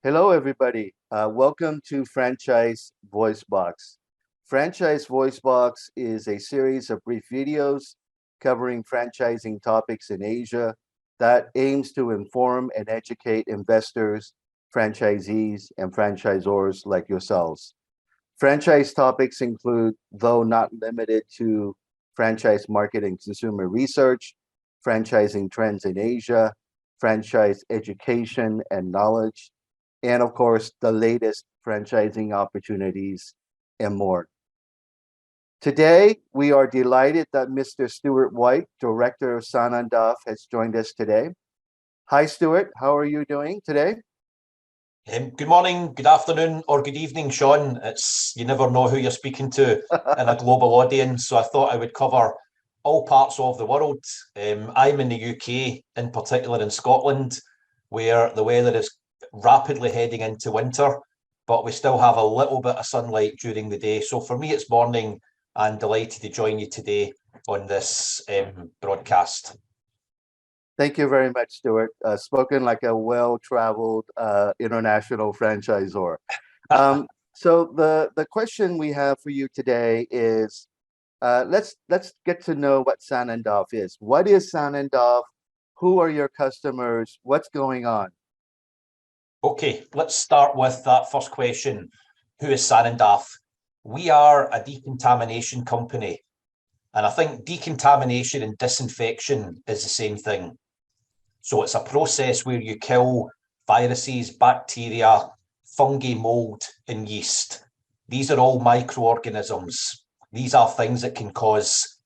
Hello, everybody. Welcome to Franchise Voicebox. Franchise Voicebox is a series of brief videos covering franchising topics in Asia that aims to inform and educate investors, franchisees, and franchisors like yourselves. Franchise topics include, though not limited to, franchise market and consumer research, franchising trends in Asia, franchise education and knowledge, and of course, the latest franchising opportunities and more. Today, we are delighted that Mr. Stuart White, Director of Sanondaf, has joined us today. Hi, Stuart. How are you doing today? Good morning, good afternoon, or good evening, Sean. You never know who you're speaking to in a global audience, so I thought I would cover all parts of the world. I'm in the UK, in particular in Scotland, where the weather is rapidly heading into winter, but we still have a little bit of sunlight during the day. So for me, it's morning, and delighted to join you today on this broadcast. Thank you very much, Stuart. Spoken like a well-traveled international franchisor. So the question we have for you today is, let's get to know what Sanondaf is. What is Sanondaf? Who are your customers? What's going on? Okay, let's start with that first question. Who is Sanondaf? We are a decontamination company. And I think decontamination and disinfection is the same thing. So it's a process where you kill viruses, bacteria, fungi, mold, and yeast. These are all microorganisms. These are things that can cause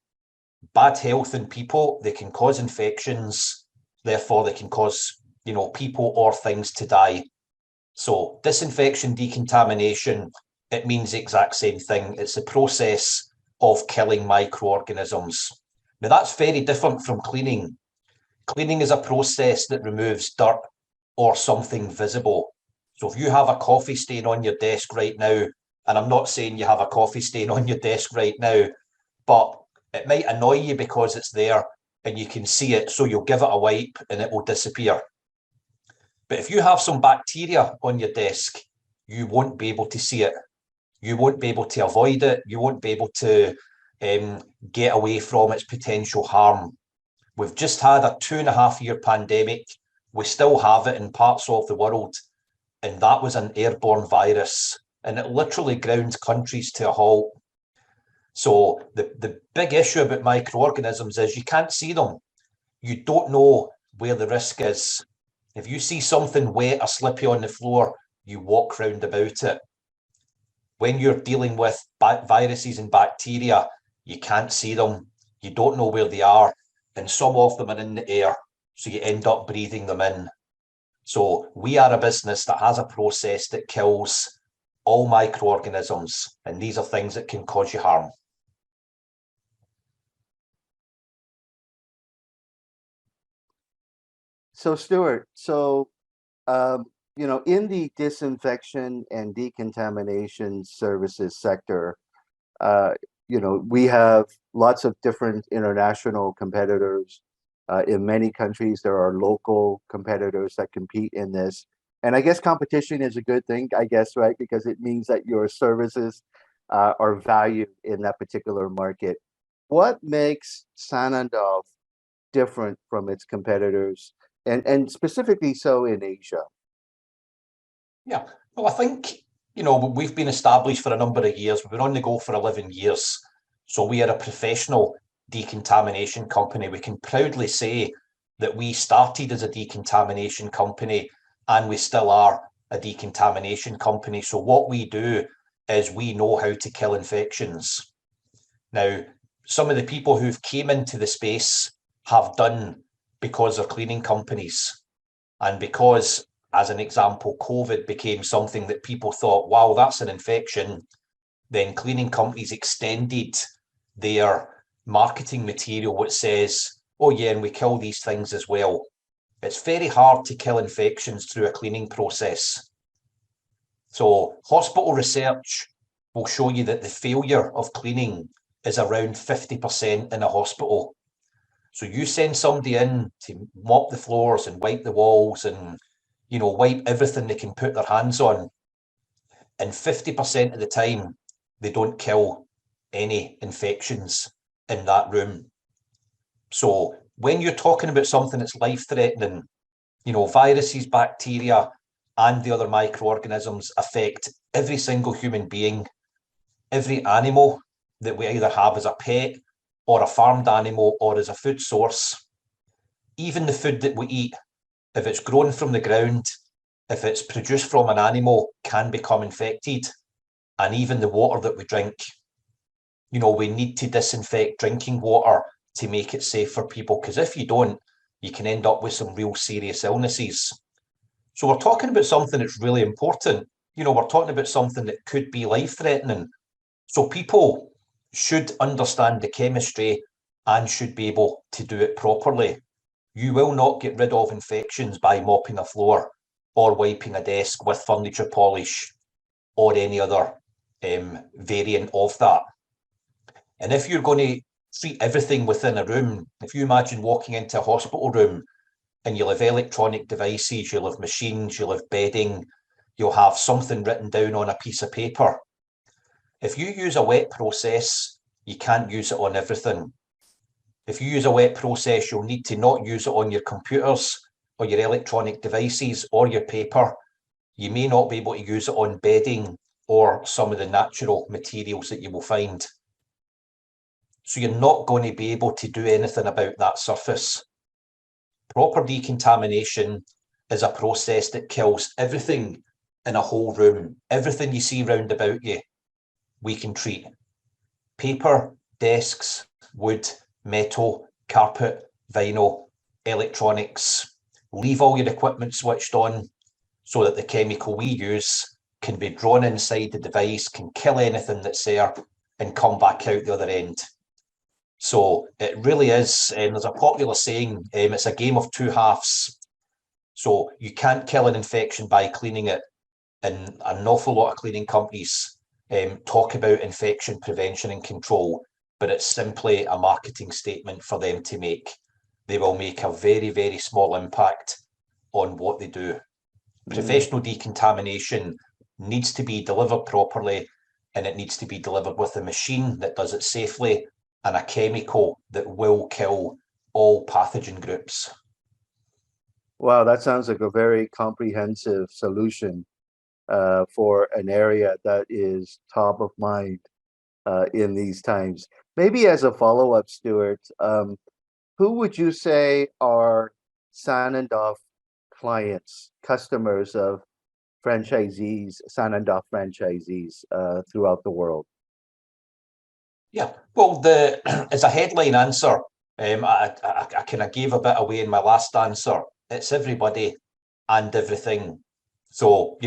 bad health in people. They can cause infections. Therefore, they can cause, people or things to die. So disinfection, decontamination, it means the exact same thing. It's the process of killing microorganisms. Now, that's very different from cleaning. Cleaning is a process that removes dirt or something visible. So if you have a coffee stain on your desk right now, and I'm not saying you have a coffee stain on your desk right now, but it might annoy you because it's there and you can see it, so you'll give it a wipe and it will disappear. But if you have some bacteria on your desk, you won't be able to see it. You won't be able to avoid it. You won't be able to get away from its potential harm. We've just had a 2.5-year pandemic. We still have it in parts of the world. And that was an airborne virus. And it literally ground countries to a halt. So the big issue about microorganisms is you can't see them. You don't know where the risk is. If you see something wet or slippy on the floor, you walk round about it. When you're dealing with viruses and bacteria, you can't see them. You don't know where they are. And some of them are in the air, so you end up breathing them in. So we are a business that has a process that kills all microorganisms, and these are things that can cause you harm. So Stuart, in the disinfection and decontamination services sector, we have lots of different international competitors. In many countries, there are local competitors that compete in this. And I guess competition is a good thing, I guess, right? Because it means that your services are valued in that particular market. What makes Sanondaf different from its competitors, and specifically so in Asia? Yeah, well, I think, we've been established for a number of years. We've been on the go for 11 years. So we are a professional decontamination company. We can proudly say that we started as a decontamination company and we still are a decontamination company. So what we do is we know how to kill infections. Now, some of the people who've came into the space have done because they're cleaning companies. And because, as an example, COVID became something that people thought, wow, that's an infection, then cleaning companies extended their marketing material, which says, oh yeah, and we kill these things as well. It's very hard to kill infections through a cleaning process. So hospital research will show you that the failure of cleaning is around 50% in a hospital. So you send somebody in to mop the floors and wipe the walls and wipe everything they can put their hands on. And 50% of the time, they don't kill any infections in that room. So when you're talking about something that's life-threatening, viruses, bacteria, and the other microorganisms affect every single human being, every animal that we either have as a pet or a farmed animal or as a food source. Even the food that we eat, if it's grown from the ground, if it's produced from an animal, can become infected. And even the water that we drink, we need to disinfect drinking water to make it safe for people, because if you don't, you can end up with some real serious illnesses. So we're talking about something that's really important. We're talking about something that could be life-threatening. So people should understand the chemistry and should be able to do it properly. You will not get rid of infections by mopping a floor or wiping a desk with furniture polish or any other variant of that. And if you're going to treat everything within a room, if you imagine walking into a hospital room and you'll have electronic devices, you'll have machines, you'll have bedding, you'll have something written down on a piece of paper. If you use a wet process, you can't use it on everything. If you use a wet process, you'll need to not use it on your computers or your electronic devices or your paper. You may not be able to use it on bedding or some of the natural materials that you will find. So you're not going to be able to do anything about that surface. Proper decontamination is a process that kills everything in a whole room. Everything you see round about you, we can treat. Paper, desks, wood, metal, carpet, vinyl, electronics. Leave all your equipment switched on so that the chemical we use can be drawn inside the device, can kill anything that's there and come back out the other end. So it really is, there's a popular saying, it's a game of two halves. So you can't kill an infection by cleaning it. And an awful lot of cleaning companies talk about infection prevention and control, but it's simply a marketing statement for them to make. They will make a very, very small impact on what they do. Professional decontamination needs to be delivered properly, and it needs to be delivered with a machine that does it safely and a chemical that will kill all pathogen groups. Wow, that sounds like a very comprehensive solution for an area that is top of mind in these times. Maybe as a follow-up, Stuart, who would you say are Sanondaf clients, customers of franchisees, Sanondaf franchisees throughout the world? Yeah, well, as a headline answer, I kind of gave a bit away in my last answer. It's everybody and everything. So,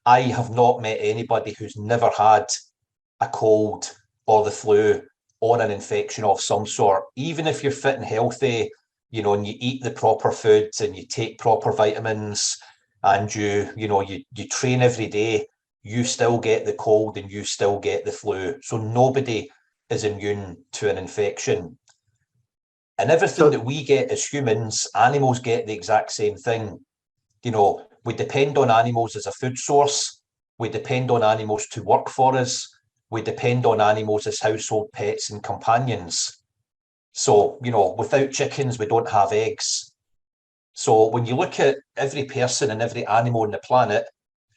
I have not met anybody who's never had a cold or the flu or an infection of some sort. Even if you're fit and healthy, and you eat the proper foods and you take proper vitamins and you train every day, you still get the cold and you still get the flu. So nobody is immune to an infection. And everything that we get as humans, animals get the exact same thing. We depend on animals as a food source. We depend on animals to work for us. We depend on animals as household pets and companions. So, without chickens, we don't have eggs. So when you look at every person and every animal on the planet,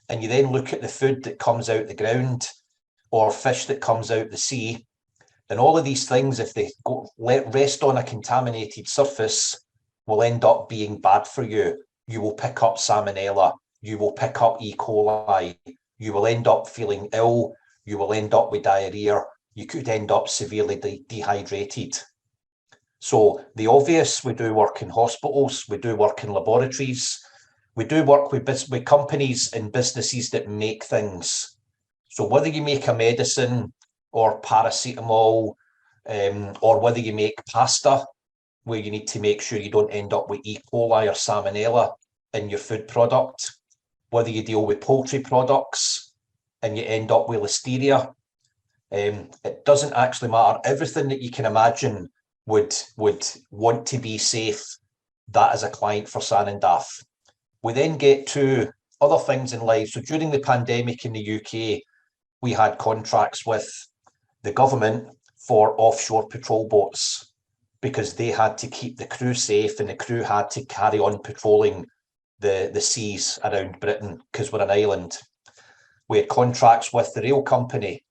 and you then look at the food that comes out the ground or fish that comes out the sea, and all of these things, if they rest on a contaminated surface, will end up being bad for you. You will pick up salmonella. You will pick up E. coli. You will end up feeling ill. You will end up with diarrhea. You could end up severely dehydrated. So the obvious, we do work in hospitals. We do work in laboratories. We do work with companies and businesses that make things. So whether you make a medicine or paracetamol, or whether you make pasta, where you need to make sure you don't end up with E. coli or salmonella in your food product, whether you deal with poultry products and you end up with listeria, it doesn't actually matter. Everything that you can imagine would want to be safe, that is a client for Sanondaf. We then get to other things in life. So during the pandemic in the UK, we had contracts with the government for offshore patrol boats because they had to keep the crew safe and the crew had to carry on patrolling the seas around Britain because we're an island. We had contracts with the rail company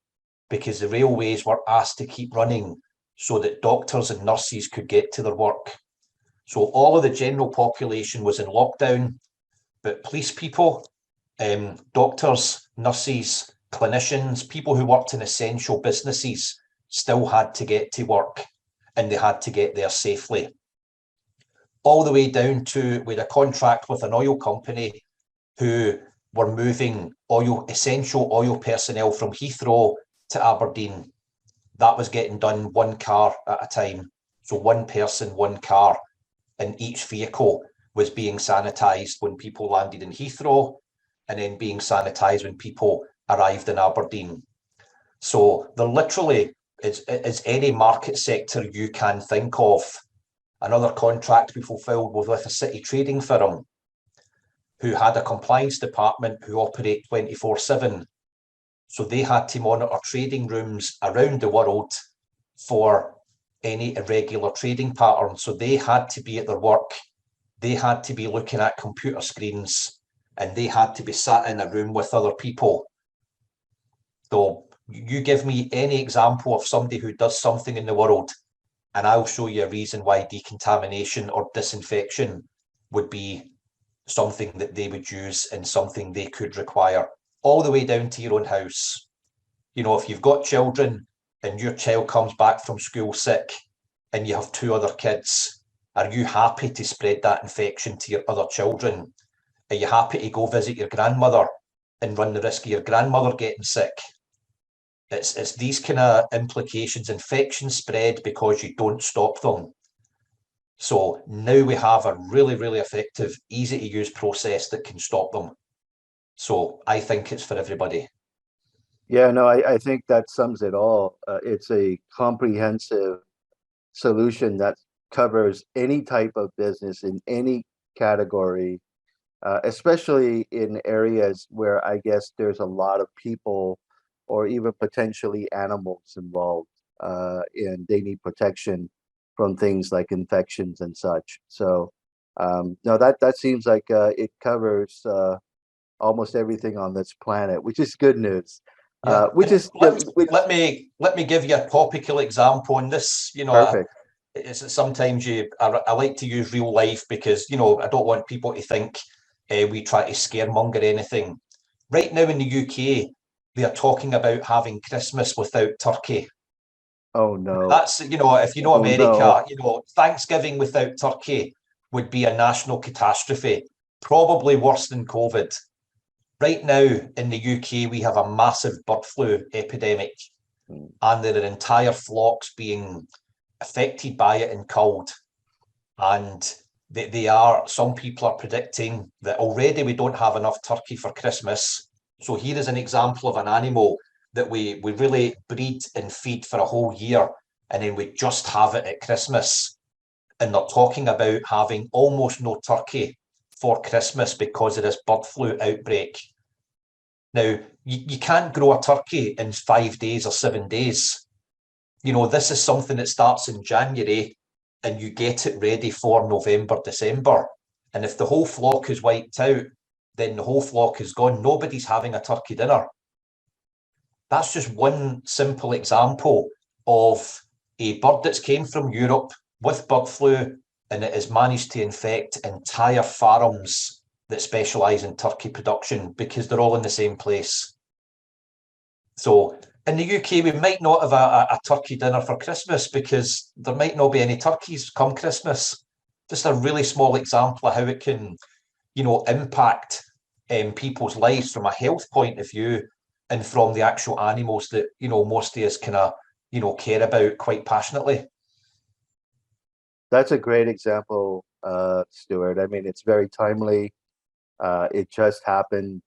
because the railways were asked to keep running so that doctors and nurses could get to their work. So all of the general population was in lockdown, but police people, doctors, nurses, clinicians, people who worked in essential businesses still had to get to work and they had to get there safely. All the way down to we had a contract with an oil company who were moving essential oil personnel from Heathrow to Aberdeen. That was getting done one car at a time. So one person, one car, and each vehicle was being sanitised when people landed in Heathrow and then being sanitised when people arrived in Aberdeen. So there literally is any market sector you can think of. Another contract we fulfilled was with a city trading firm who had a compliance department who operate 24/7. So they had to monitor trading rooms around the world for any irregular trading patterns. So they had to be at their work. They had to be looking at computer screens and they had to be sat in a room with other people. So you give me any example of somebody who does something in the world and I'll show you a reason why decontamination or disinfection would be something that they would use and something they could require, all the way down to your own house. You know, if you've got children and your child comes back from school sick and you have two other kids, are you happy to spread that infection to your other children? Are you happy to go visit your grandmother and run the risk of your grandmother getting sick? It's these kind of implications. Infections spread because you don't stop them. So now we have a really, really effective, easy to use process that can stop them. So I think it's for everybody. Yeah, no, I think that sums it all. It's a comprehensive solution that covers any type of business in any category, especially in areas where I guess there's a lot of people or even potentially animals involved, and they need protection from things like infections and such. So, no, that seems like it covers almost everything on this planet, which is good news. Yeah, Which and is which let me give you a topical example on this. You know, perfect. it's sometimes I like to use real life because I don't want people to think we try to scaremonger anything. Right now in the UK, they are talking about having Christmas without turkey. Oh no. That's if you know Oh no. America, Thanksgiving without turkey would be a national catastrophe, probably worse than COVID. Right now in the UK, we have a massive bird flu epidemic, Mm. and there are entire flocks being affected by it and culled. And some people are predicting that already we don't have enough turkey for Christmas. So here is an example of an animal that we really breed and feed for a whole year, and then we just have it at Christmas. And they're talking about having almost no turkey for Christmas because of this bird flu outbreak. Now, you can't grow a turkey in 5 days or 7 days. This is something that starts in January and you get it ready for November, December. And if the whole flock is wiped out, then the whole flock is gone. Nobody's having a turkey dinner. That's just one simple example of a bird that's came from Europe with bird flu, and it has managed to infect entire farms that specialise in turkey production because they're all in the same place. So in the UK, we might not have a turkey dinner for Christmas because there might not be any turkeys come Christmas. Just a really small example of how it can, impact people's lives from a health point of view and from the actual animals that, most of us kind of, care about quite passionately. That's a great example, Stuart. I mean, it's very timely. It just happened.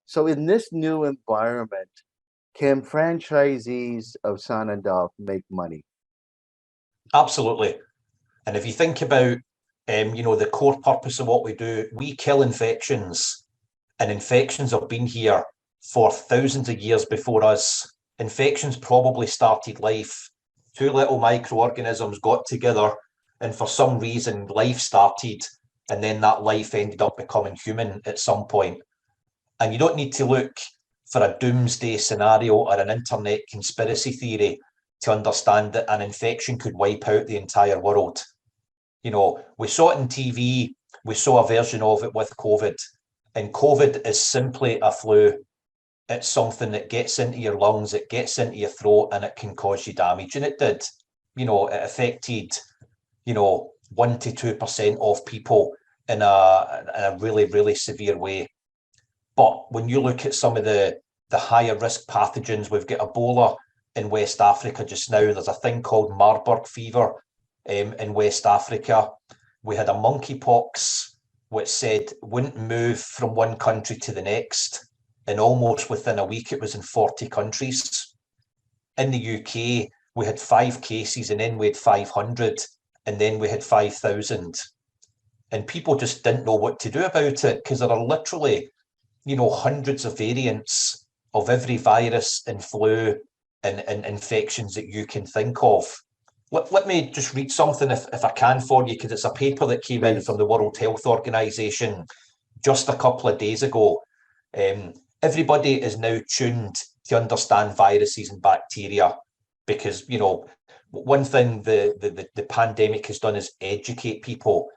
So in this new environment, can franchisees of Sanondaf make money? Absolutely. And if you think about The core purpose of what we do, we kill infections, and infections have been here for thousands of years before us. Infections probably started life. Two little microorganisms got together, and for some reason, life started, and then that life ended up becoming human at some point. And you don't need to look for a doomsday scenario or an internet conspiracy theory to understand that an infection could wipe out the entire world. We saw it on TV, we saw a version of it with COVID, and COVID is simply a flu. It's something that gets into your lungs, it gets into your throat, and it can cause you damage. And it did. It affected, 1 to 2% of people in a really, really severe way. But when you look at some of the higher risk pathogens, we've got Ebola in West Africa just now. There's a thing called Marburg fever in West Africa. We had a monkeypox, which said wouldn't move from one country to the next. And almost within a week, it was in 40 countries. In the UK, we had 5 cases, and then we had 500, and then we had 5,000. And people just didn't know what to do about it, because there are literally, hundreds of variants of every virus and flu and infections that you can think of. Let me just read something if I can for you, because it's a paper that came in from the World Health Organization just a couple of days ago. Everybody is now tuned to understand viruses and bacteria, because one thing the pandemic has done is educate people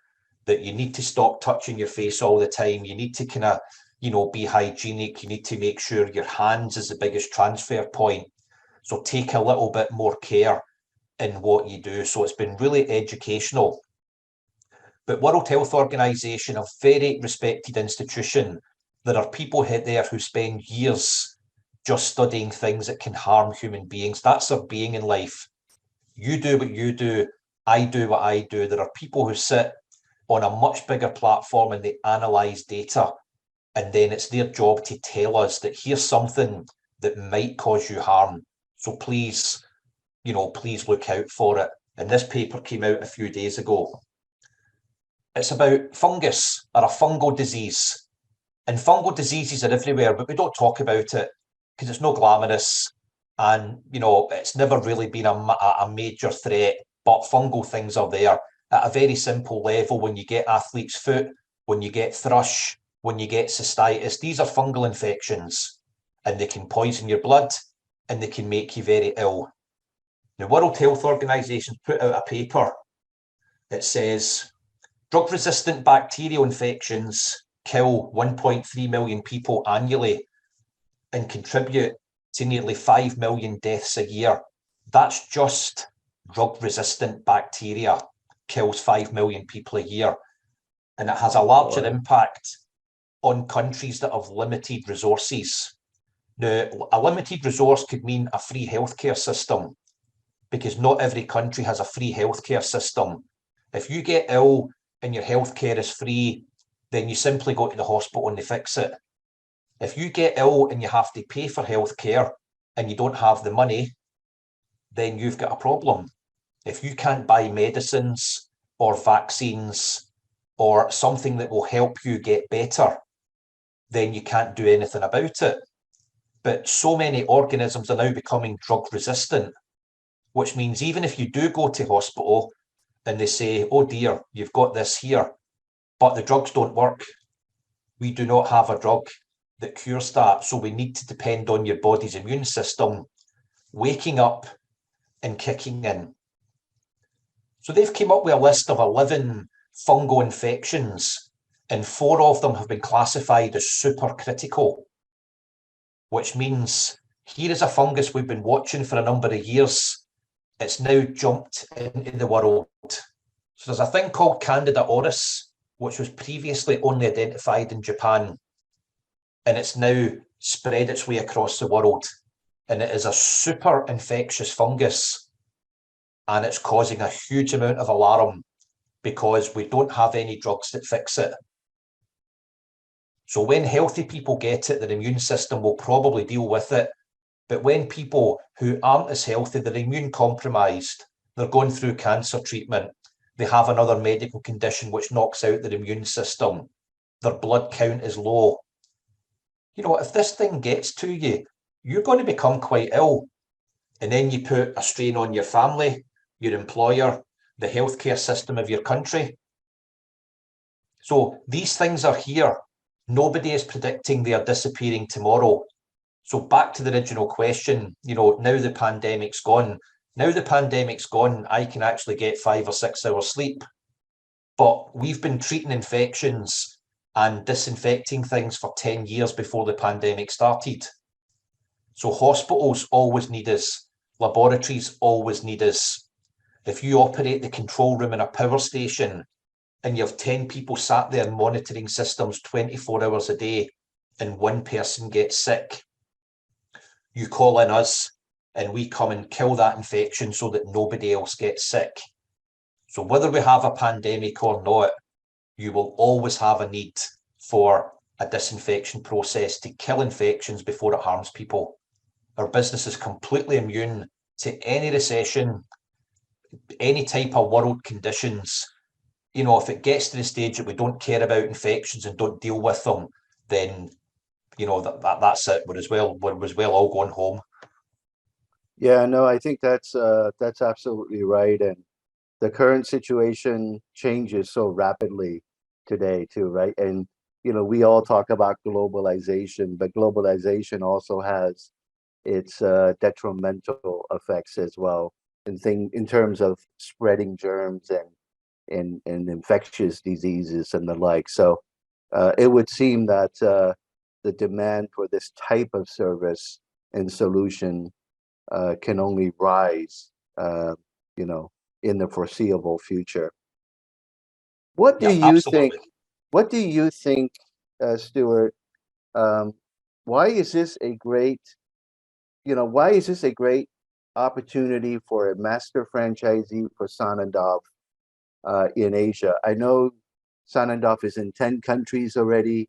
that you need to stop touching your face all the time. You need to kind of be hygienic. You need to make sure your hands is the biggest transfer point. So take a little bit more care in what you do. So it's been really educational. But World Health Organization, a very respected institution, there are people there who spend years just studying things that can harm human beings. That's their being in life. You do what you do. I do what I do. There are people who sit on a much bigger platform and they analyze data. And then it's their job to tell us that here's something that might cause you harm. So please, please look out for it. And this paper came out a few days ago. It's about fungus, or a fungal disease. And fungal diseases are everywhere, but we don't talk about it because it's not glamorous. And, it's never really been a major threat, but fungal things are there at a very simple level. When you get athlete's foot, when you get thrush, when you get cystitis, these are fungal infections, and they can poison your blood and they can make you very ill. The World Health Organization put out a paper that says drug-resistant bacterial infections kill 1.3 million people annually and contribute to nearly 5 million deaths a year. That's just drug-resistant bacteria kills 5 million people a year. And it has a larger impact on countries that have limited resources. Now, a limited resource could mean a free healthcare system, because not every country has a free healthcare system. If you get ill and your healthcare is free, then you simply go to the hospital and they fix it. If you get ill and you have to pay for healthcare and you don't have the money, then you've got a problem. If you can't buy medicines or vaccines or something that will help you get better, then you can't do anything about it. But so many organisms are now becoming drug resistant, which means even if you do go to hospital and they say, oh dear, you've got this here, but the drugs don't work. We do not have a drug that cures that. So we need to depend on your body's immune system waking up and kicking in. So they've come up with a list of 11 fungal infections, and 4 of them have been classified as supercritical, which means here is a fungus we've been watching for a number of years. It's now jumped into the world. So there's a thing called Candida auris, which was previously only identified in Japan, and it's now spread its way across the world. And it is a super infectious fungus, and it's causing a huge amount of alarm because we don't have any drugs that fix it. So when healthy people get it, their immune system will probably deal with it. But when people who aren't as healthy, they're immune compromised, they're going through cancer treatment, they have another medical condition which knocks out their immune system, their blood count is low. If this thing gets to you, you're going to become quite ill. And then you put a strain on your family, your employer, the healthcare system of your country. So these things are here. Nobody is predicting they are disappearing tomorrow. So back to the original question, now the pandemic's gone. Now the pandemic's gone, I can actually get 5 or 6 hours sleep. But we've been treating infections and disinfecting things for 10 years before the pandemic started. So hospitals always need us. Laboratories always need us. If you operate the control room in a power station and you have 10 people sat there monitoring systems 24 hours a day and one person gets sick, you call in us and we come and kill that infection so that nobody else gets sick. So whether we have a pandemic or not, you will always have a need for a disinfection process to kill infections before it harms people. Our business is completely immune to any recession, any type of world conditions. If it gets to the stage that we don't care about infections and don't deal with them, then that's it. We're as well all going home. Yeah, no, I think that's absolutely right. And the current situation changes so rapidly today too, right? And we all talk about globalization, but globalization also has its detrimental effects as well, in terms of spreading germs and infectious diseases and the like. So it would seem that the demand for this type of service and solution can only rise, in the foreseeable future. What do Yeah, you think? absolutely. What do you think, Stuart? Um, why is this a great, why is this a great opportunity for a master franchisee for Sanondaf in Asia? I know Sanondaf is in 10 countries already.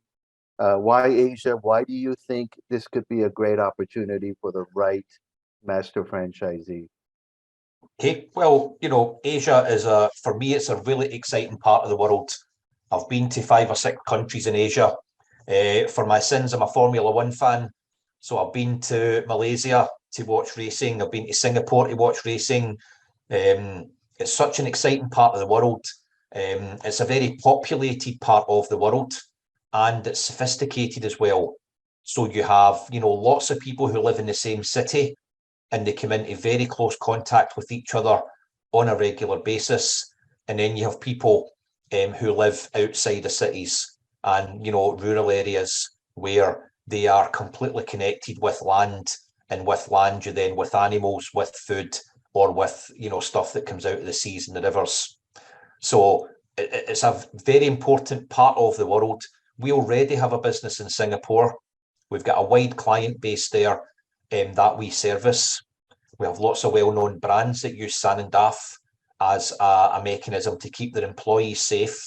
Why Asia? Why do you think this could be a great opportunity for the right master franchisee? Okay, well, Asia for me, it's a really exciting part of the world. I've been to 5 or 6 countries in Asia. For my sins, I'm a Formula One fan. So I've been to Malaysia to watch racing. I've been to Singapore to watch racing. It's such an exciting part of the world. It's a very populated part of the world, and it's sophisticated as well. So you have, lots of people who live in the same city, and they come into very close contact with each other on a regular basis. And then you have people who live outside the cities and rural areas where they are completely connected with land, and with land you then with animals, with food, or with stuff that comes out of the seas and the rivers. So it's a very important part of the world. We already have a business in Singapore. We've got a wide client base there that we service. We have lots of well-known brands that use Sanondaf as a mechanism to keep their employees safe,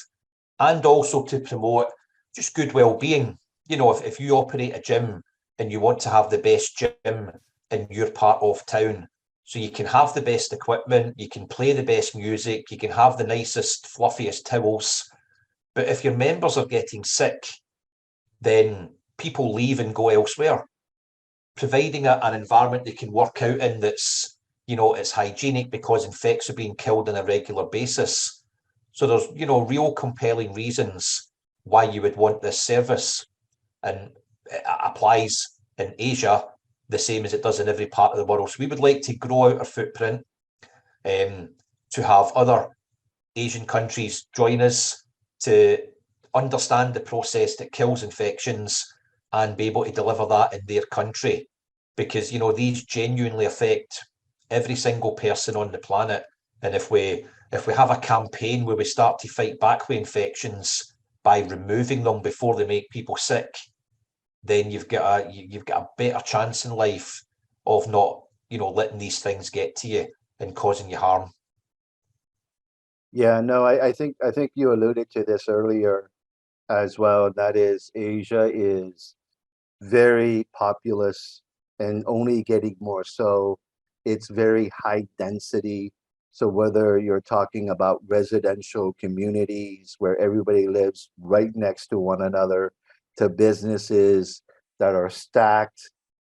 and also to promote just good well-being. If you operate a gym and you want to have the best gym in your part of town, so you can have the best equipment, you can play the best music, you can have the nicest, fluffiest towels. But if your members are getting sick, then people leave and go elsewhere. Providing an environment they can work out in that's, it's hygienic, because infects are being killed on a regular basis. So there's, real compelling reasons why you would want this service. And it applies in Asia the same as it does in every part of the world. So we would like to grow out our footprint, to have other Asian countries join us, to understand the process that kills infections and be able to deliver that in their country. Because, these genuinely affect every single person on the planet. And if we have a campaign where we start to fight back with infections by removing them before they make people sick, then you've got a better chance in life of not, letting these things get to you and causing you harm. Yeah, no, I think you alluded to this earlier as well. That is, Asia is very populous and only getting more so. It's very high density. So whether you're talking about residential communities where everybody lives right next to one another, to businesses that are stacked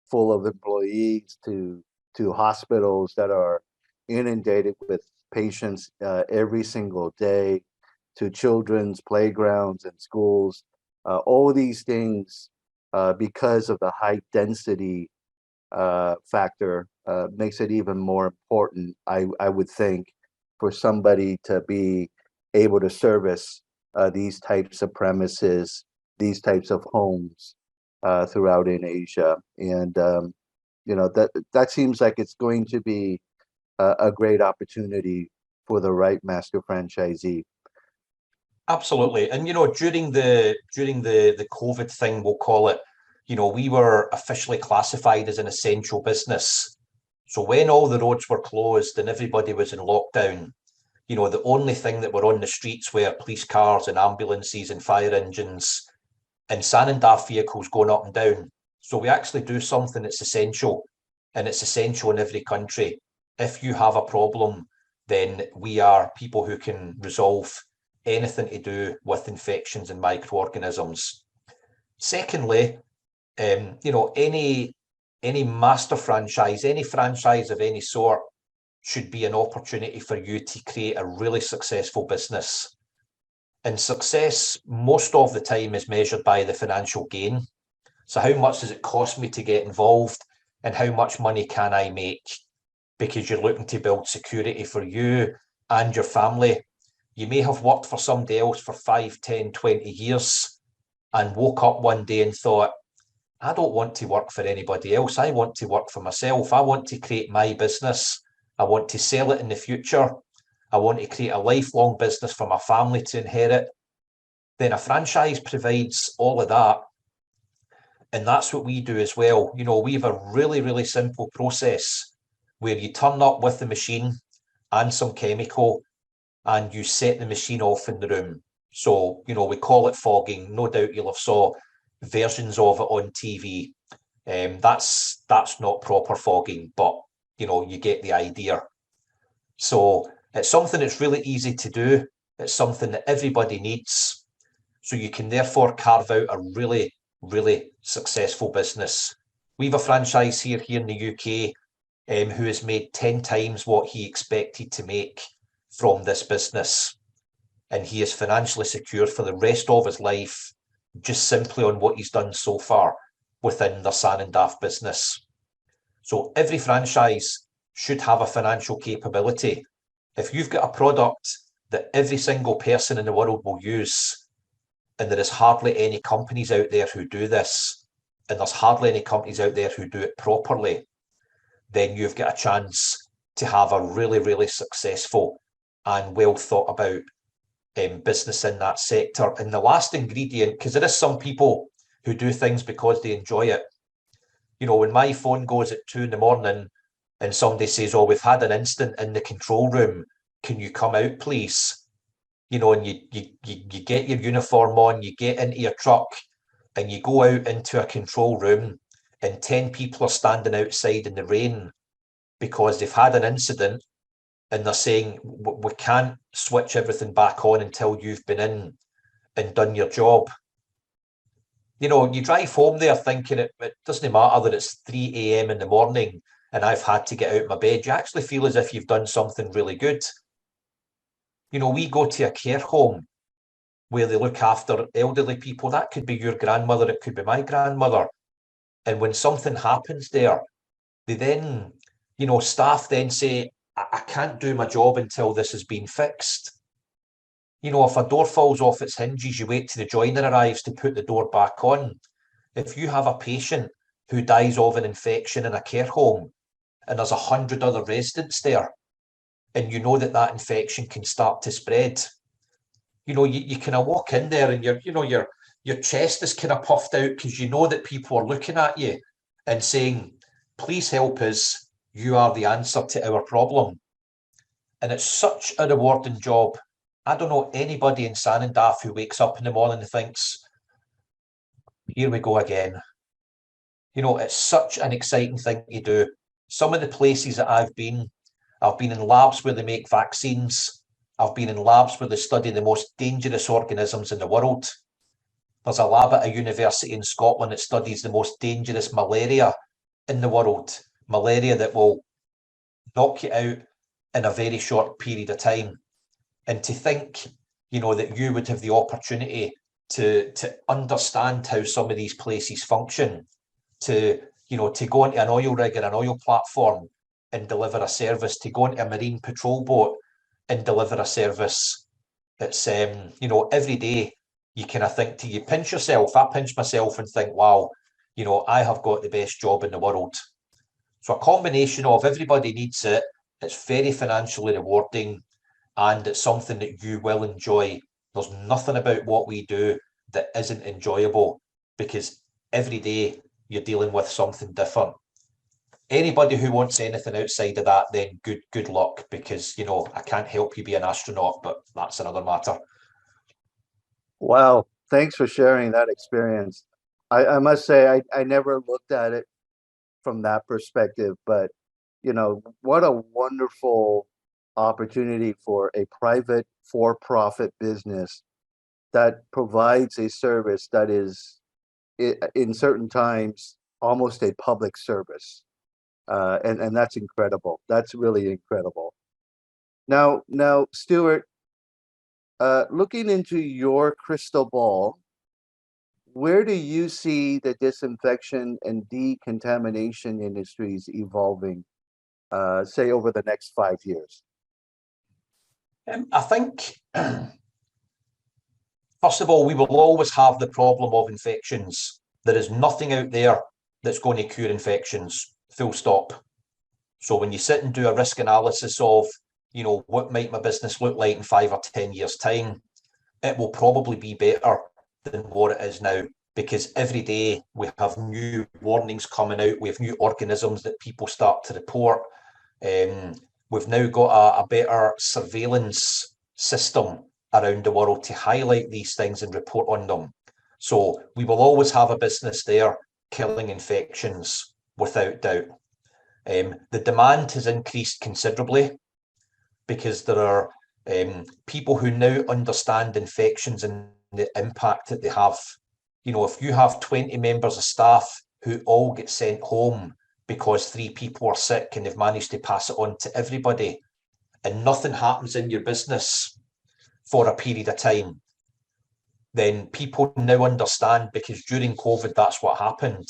full of employees, to hospitals that are inundated with patients every single day, to children's playgrounds and schools, all these things, because of the high density factor, makes it even more important, I would think, for somebody to be able to service these types of premises, these types of homes throughout in Asia. And that seems like it's going to be a great opportunity for the right master franchisee. Absolutely. And during the COVID thing, we'll call it, we were officially classified as an essential business. So when all the roads were closed and everybody was in lockdown, the only thing that were on the streets were police cars and ambulances and fire engines and Sanondaf vehicles going up and down. So we actually do something that's essential, and it's essential in every country. If you have a problem, then we are people who can resolve anything to do with infections and microorganisms. Secondly, any master franchise, any franchise of any sort, should be an opportunity for you to create a really successful business. And success most of the time is measured by the financial gain. So how much does it cost me to get involved, and how much money can I make? Because you're looking to build security for you and your family. You may have worked for somebody else for 5, 10, 20 years and woke up one day and thought, I don't want to work for anybody else. I want to work for myself. I want to create my business. I want to sell it in the future. I want to create a lifelong business for my family to inherit. Then a franchise provides all of that. And that's what we do as well. We have a really, really simple process where you turn up with the machine and some chemical and you set the machine off in the room. So, we call it fogging. No doubt you'll have saw versions of it on TV. That's not proper fogging, but you get the idea. So it's something that's really easy to do. It's something that everybody needs. So you can therefore carve out a really, really successful business. We have a franchise here in the UK who has made 10 times what he expected to make from this business. And he is financially secure for the rest of his life, just simply on what he's done so far within the Sanondaf business. So every franchise should have a financial capability. If you've got a product that every single person in the world will use, and there is hardly any companies out there who do this, and there's hardly any companies out there who do it properly, then you've got a chance to have a really, really successful and well thought about business in that sector. And the last ingredient, because there is some people who do things because they enjoy it. When my phone goes at 2 a.m. and somebody says, oh, we've had an incident in the control room, can you come out, please? And you get your uniform on, you get into your truck and you go out into a control room and 10 people are standing outside in the rain because they've had an incident and they're saying, we can't switch everything back on until you've been in and done your job. You drive home there thinking it doesn't matter that it's 3 a.m. in the morning and I've had to get out of my bed. You actually feel as if you've done something really good. We go to a care home where they look after elderly people. That could be your grandmother, it could be my grandmother. And when something happens there, they then, staff then say, I can't do my job until this has been fixed. If a door falls off its hinges, you wait till the joiner arrives to put the door back on. If you have a patient who dies of an infection in a care home and there's 100 other residents there, and you know that infection can start to spread, you kind of walk in there and your chest is kind of puffed out because you know that people are looking at you and saying, please help us. You are the answer to our problem. And it's such a rewarding job. I don't know anybody in Sanondaf who wakes up in the morning and thinks, here we go again. It's such an exciting thing to do. Some of the places that I've been, I've been in labs where they make vaccines. I've been in labs where they study the most dangerous organisms in the world. There's a lab at a university in Scotland that studies the most dangerous malaria in the world. Malaria that will knock you out in a very short period of time. And to think, that you would have the opportunity to understand how some of these places function, to go into an oil rig or an oil platform and deliver a service, to go into a marine patrol boat and deliver a service. It's every day you kind of think you pinch yourself. I pinch myself and think, wow, I have got the best job in the world. So a combination of everybody needs it, it's very financially rewarding, and it's something that you will enjoy. There's nothing about what we do that isn't enjoyable, because every day you're dealing with something different. Anybody who wants anything outside of that, then good luck, because I can't help you be an astronaut, but that's another matter. Wow, thanks for sharing that experience. I must say I never looked at it from that perspective, but what a wonderful opportunity for a private for-profit business that provides a service that is in certain times almost a public service. And that's incredible. That's really incredible. Now, Stuart, looking into your crystal ball, where do you see the disinfection and decontamination industries evolving, say, over the next 5 years? I think, first of all, we will always have the problem of infections. There is nothing out there that's going to cure infections, full stop. So when you sit and do a risk analysis of, what might my business look like in 5 or 10 years' time, it will probably be better than what it is now, because every day we have new warnings coming out. We have new organisms that people start to report. We've now got a better surveillance system around the world to highlight these things and report on them. So we will always have a business there killing infections, without doubt. The demand has increased considerably, because there are people who now understand infections and the impact that they have. If you have 20 members of staff who all get sent home because 3 people are sick and they've managed to pass it on to everybody, and nothing happens in your business for a period of time, then people now understand, because during COVID, that's what happened.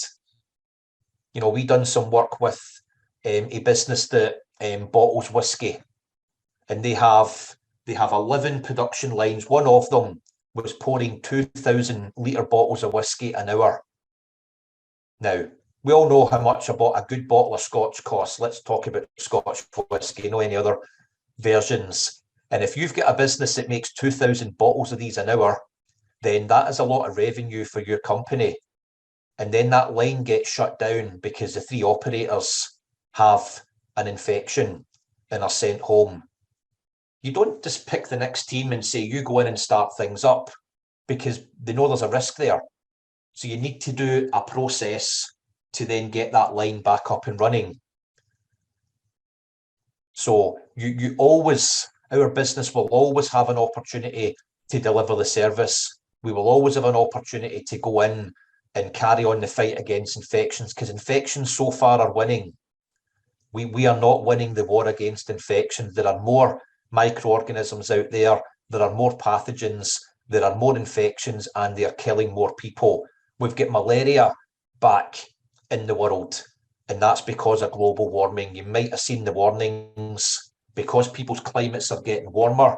We done some work with a business that bottles whiskey, and they have 11 production lines. One of them was pouring 2,000 litre bottles of whiskey an hour. Now, we all know how much a good bottle of Scotch costs. Let's talk about Scotch whiskey, any other versions. And if you've got a business that makes 2,000 bottles of these an hour, then that is a lot of revenue for your company. And then that line gets shut down because the 3 operators have an infection and are sent home. You don't just pick the next team and say, you go in and start things up, because they know there's a risk there. So you need to do a process to then get that line back up and running. So you always, our business will always have an opportunity to deliver the service. We will always have an opportunity to go in and carry on the fight against infections, because infections so far are winning. We are not winning the war against infections. There are more microorganisms out there. There are more pathogens. There are more infections, and they are killing more people. We've got malaria back in the world, and that's because of global warming. You might have seen the warnings, because people's climates are getting warmer.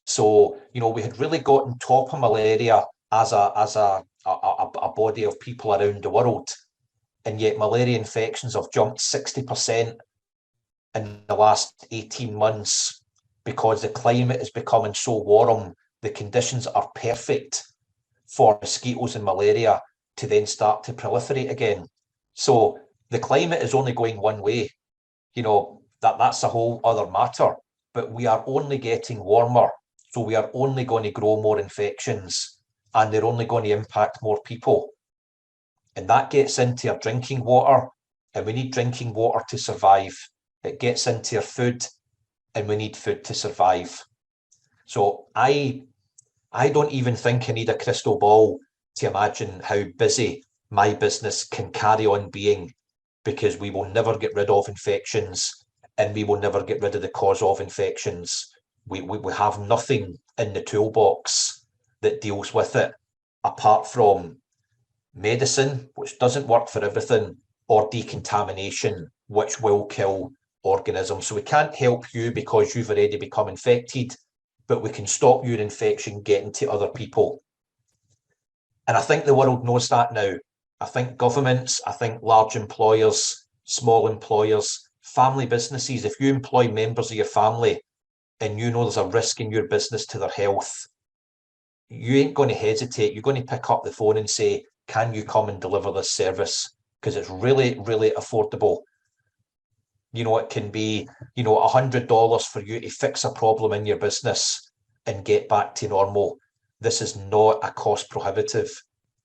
So, we had really got on top of malaria as a body of people around the world. And yet malaria infections have jumped 60% in the last 18 months, because the climate is becoming so warm. The conditions are perfect for mosquitoes and malaria to then start to proliferate again. So the climate is only going one way. That's a whole other matter, but we are only getting warmer. So we are only going to grow more infections, and they're only going to impact more people. And that gets into our drinking water, and we need drinking water to survive. it gets into your food, and we need food to survive. So I don't even think I need a crystal ball to imagine how busy my business can carry on being, because we will never get rid of infections, and we will never get rid of the cause of infections. We have nothing in the toolbox that deals with it, apart from medicine, which doesn't work for everything, or decontamination, which will kill organisms. So we can't help you because you've already become infected, but we can stop your infection getting to other people. And I think the world knows that now. I think governments, I think large employers, small employers, family businesses, if you employ members of your family and you know there's a risk in your business to their health, you ain't going to hesitate. You're going to pick up the phone and say, can you come and deliver this service? Because it's really, really affordable. You know, it can be, you know, $100 for you to fix a problem in your business and get back to normal. This is not a cost prohibitive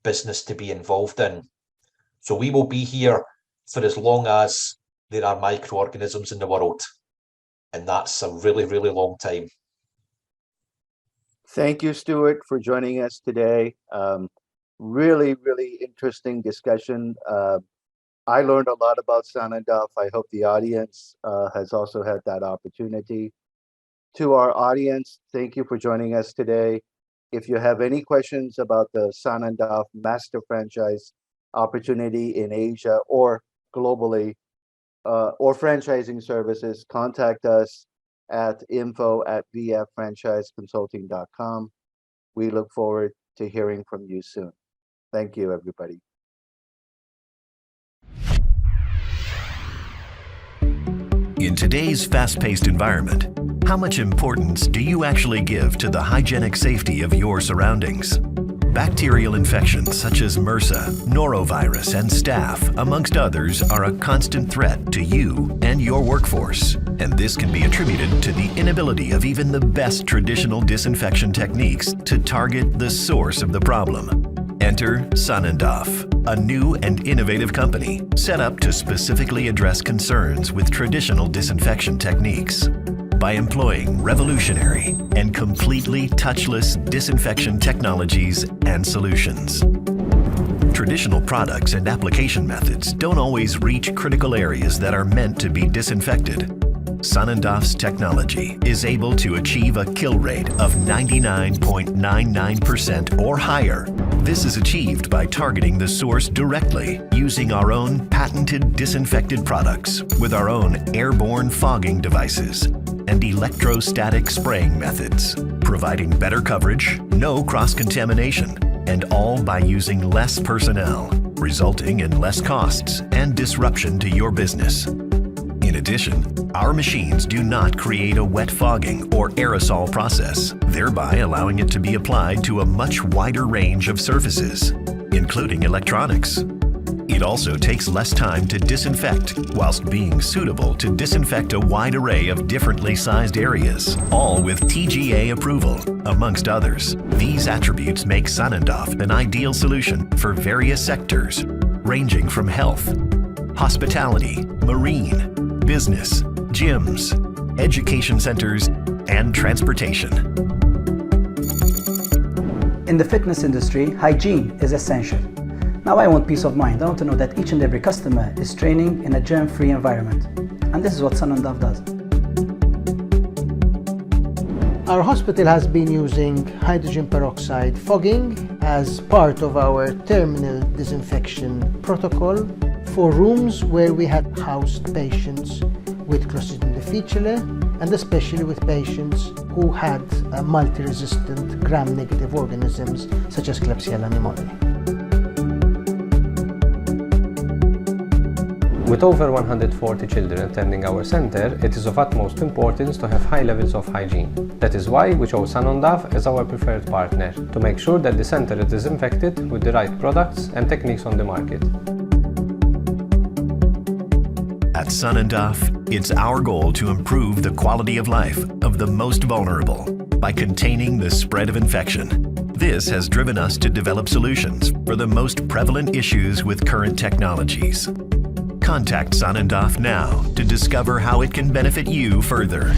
business to be involved in. So we will be here for as long as there are microorganisms in the world. And that's a really, really long time. Thank you, Stuart, for joining us today. Really, really interesting discussion. I learned a lot about Sanondaf. I hope the audience has also had that opportunity. To our audience, thank you for joining us today. If you have any questions about the Sanondaf master franchise opportunity in Asia or globally, or franchising services, contact us at info@vffranchiseconsulting.com. We look forward to hearing from you soon. Thank you, everybody. In today's fast-paced environment, how much importance do you actually give to the hygienic safety of your surroundings? Bacterial infections such as MRSA, norovirus, and staph, amongst others, are a constant threat to you and your workforce. And this can be attributed to the inability of even the best traditional disinfection techniques to target the source of the problem. Enter Sanondaf, a new and innovative company set up to specifically address concerns with traditional disinfection techniques by employing revolutionary and completely touchless disinfection technologies and solutions. Traditional products and application methods don't always reach critical areas that are meant to be disinfected. Sanondaf's technology is able to achieve a kill rate of 99.99% or higher. This is achieved by targeting the source directly using our own patented disinfected products with our own airborne fogging devices and electrostatic spraying methods, providing better coverage, no cross-contamination, and all by using less personnel, resulting in less costs and disruption to your business. In addition, our machines do not create a wet fogging or aerosol process, thereby allowing it to be applied to a much wider range of surfaces, including electronics. It also takes less time to disinfect, whilst being suitable to disinfect a wide array of differently sized areas, all with TGA approval, amongst others. These attributes make Sanondaf an ideal solution for various sectors, ranging from health, hospitality, marine, business, gyms, education centers, and transportation. In the fitness industry, hygiene is essential. Now I want peace of mind. I want to know that each and every customer is training in a germ-free environment. And this is what Sanondaf does. Our hospital has been using hydrogen peroxide fogging as part of our terminal disinfection protocol for rooms where we had housed patients with Clostridium difficile, and especially with patients who had multi-resistant gram-negative organisms such as Klebsiella pneumoniae. With over 140 children attending our center, it is of utmost importance to have high levels of hygiene. That is why we chose Sanondaf as our preferred partner, to make sure that the center is disinfected with the right products and techniques on the market. At Sanondaf, it's our goal to improve the quality of life of the most vulnerable by containing the spread of infection. This has driven us to develop solutions for the most prevalent issues with current technologies. Contact Sanondaf now to discover how it can benefit you further.